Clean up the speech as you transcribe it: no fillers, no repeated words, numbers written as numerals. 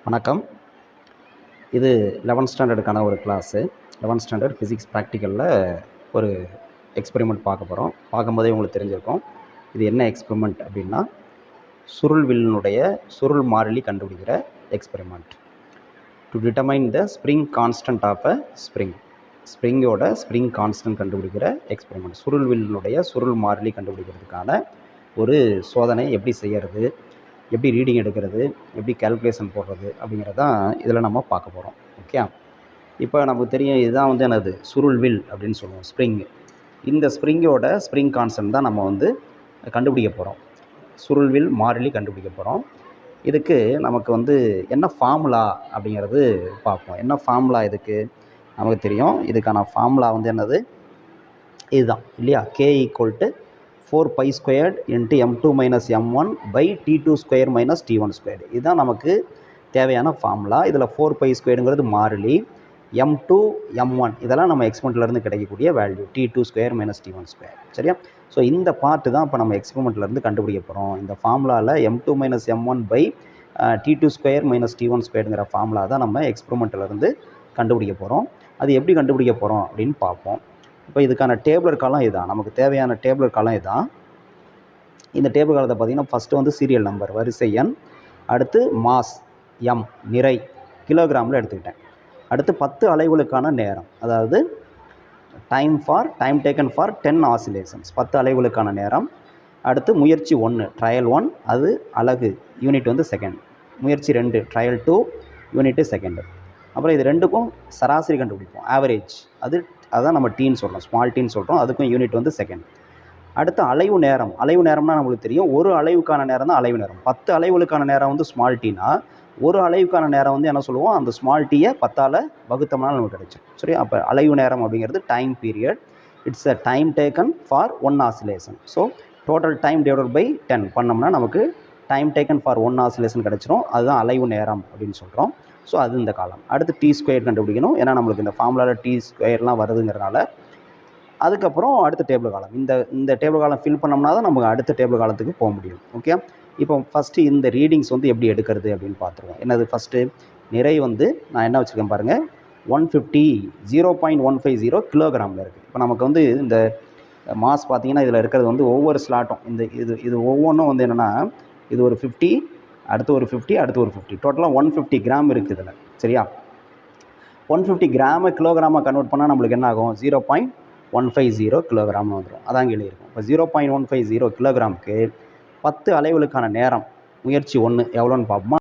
வணக்கம். இது 11th ஸ்டாண்டர்டுக்கான ஒரு கிளாஸு. 11th ஸ்டாண்டர்ட் ஃபிசிக்ஸ் ப்ராக்டிக்கலில் ஒரு எக்ஸ்பெரிமெண்ட் பார்க்க போகிறோம். பார்க்கும்போதே உங்களுக்கு தெரிஞ்சிருக்கும் இது என்ன எக்ஸ்பெரிமெண்ட் அப்படின்னா, சுருள்வில்லினுடைய சுருள் மாறிலி கண்டுபிடிக்கிற experiment. To determine the spring constant of a spring. ஸ்ப்ரிங்கோட ஸ்ப்ரிங் கான்ஸ்டன்ட் கண்டுபிடிக்கிற எக்ஸ்பெரிமெண்ட். சுருள்வில்லினுடைய சுருள் மாறிலி கண்டுபிடிக்கிறதுக்கான ஒரு சோதனை எப்படி செய்கிறது, எப்படி ரீடிங் எடுக்கிறது, எப்படி கால்குலேஷன் போடுறது அப்படிங்கிறதான் இதில் நம்ம பார்க்க போகிறோம். ஓகே, இப்போ நமக்கு தெரியும் இதுதான் என்னது சுருள்வில் அப்படின்னு சொல்லுவோம், ஸ்ப்ரிங்கு. இந்த ஸ்ப்ரிங்கோட ஸ்ப்ரிங் கான்ஸ்டன்ட் தான் நம்ம கண்டுபிடிக்க போகிறோம். சுருள்வில் மாறிலி கண்டுபிடிக்க போகிறோம். இதுக்கு நமக்கு என்ன ஃபார்முலா அப்படிங்கிறது பார்ப்போம். என்ன ஃபார்முலா இதுக்கு நமக்கு தெரியும். இதுக்கான ஃபார்முலா என்னது, இதுதான் இல்லையா, k = 4π² × m2 - m1 / t2² - t1². இதுதான் நமக்கு தேவையான ஃபார்முலா. இதில் 4π² மாறிலி, m2 m1 இதெல்லாம் நம்ம எக்ஸ்பெரிமெண்ட்லேருந்து கிடைக்கக்கூடிய வேல்யூ, t2² - t1². சரியா? ஸோ இந்த பார்ட்டு தான் இப்போ நம்ம எக்ஸ்பெரிமெண்ட்லேருந்து கண்டுபிடிக்க போகிறோம். இந்த ஃபார்முலாவில் m2 - m1 / t2² - t1²ங்கிற ஃபார்முலா தான் நம்ம எக்ஸ்பெரிமெண்ட்லேருந்து கண்டுபிடிக்க போகிறோம். அது எப்படி கண்டுபிடிக்க போகிறோம் அப்படின்னு பார்ப்போம். இப்போ இதுக்கான டேபிளர் காலம் இதுதான், நமக்கு தேவையான டேபிளர் காலம் இதுதான். இந்த டேபிள் காலத்தை பார்த்திங்கன்னா ஃபஸ்ட்டு சீரியல் நம்பர், வரிசை எண், அடுத்து மாஸ் m, நிறை கிலோகிராமில் எடுத்துக்கிட்டேன். அடுத்து 10 அலைவுகளுக்கான நேரம், அதாவது டைம் டேக்கன் ஃபார் 10 ஆசிலேஷன்ஸ், 10 அலைவுகளுக்கான நேரம். அடுத்து முயற்சி 1 ட்ரையல் 1, அது அலகு, யூனிட் செகண்ட். முயற்சி 2 ட்ரையல் 2, யூனிட்டு செகண்டு. அப்புறம் இது ரெண்டுக்கும் சராசரி கண்டுபிடிப்போம், ஆவரேஜ். அதான் நம்ம டீன்னு சொல்கிறோம், ஸ்மால் டீன்னு சொல்கிறோம். அதுக்கும் யூனிட் செகண்ட். அடுத்து அலைவு நேரம். அலைவு நேரம்னா நம்மளுக்கு தெரியும், ஒரு அலைவுக்கான நேரம் தான் அலைவு நேரம். 10 அலைவுகளுக்கான நேரம் ஸ்மால் டீனா, ஒரு அலைவுக்கான நேரம் என்ன சொல்லுவோம், அந்த ஸ்மால் டீயை 10ஆல் வகுத்தோம்னா நமக்கு கிடைச்சிடும். சரி, அப்போ அலைவு நேரம் அப்படிங்கிறது time period. It's a time taken for 1 oscillation. So total time divided by 10 பண்ணோம்னா நமக்கு டைம் டேக்கன் ஃபார் 1 ஆசிலேஷன் கிடைச்சிரும். அதுதான் அலைவு நேரம் அப்படின்னு சொல்கிறோம். ஸோ அது இந்த காலம். அடுத்து t² கண்டுபிடிக்கணும், ஏன்னா நம்மளுக்கு இந்த ஃபார்முலாவில் t² வருதுங்கிறனால. அதுக்கப்புறம் அடுத்த டேபிள் காலம், இந்த டேபிள் காலம் ஃபில் பண்ணோம்னா தான் நமக்கு அடுத்த டேபிள் காலத்துக்கு போக முடியும். ஓகே, இப்போ ஃபஸ்ட்டு இந்த ரீடிங்ஸ் எப்படி எடுக்கிறது அப்படின்னு பார்த்துருவோம். என்னது, ஃபஸ்ட்டு நிறை நான் என்ன வச்சுருக்கேன் பாருங்கள், 0.150 கிலோகிராமில் இருக்குது. இப்போ நமக்கு இந்த மாஸ் பார்த்திங்கன்னா இதில் இருக்கிறது ஒவ்வொரு ஸ்லாட்டும், இது ஒவ்வொன்றும் என்னென்னா, இது ஒரு 50, அடுத்து ஒரு 50, அடுத்து ஒரு 50, டோட்டலாக 150 கிராம் இருக்குது இதில். சரியா? 150 கிராமை கிலோகிராமாக கன்வெர்ட் பண்ணால் நம்மளுக்கு என்ன ஆகும், 0.150 கிலோகிராம்னு வந்துடும். அதான் கீழே இருக்கும். இப்போ 0.150 கிலோகிராமுக்கு 10 அலைவுகளுக்கான நேரம், முயற்சி 1 எவ்வளோன்னு பார்ப்போமா.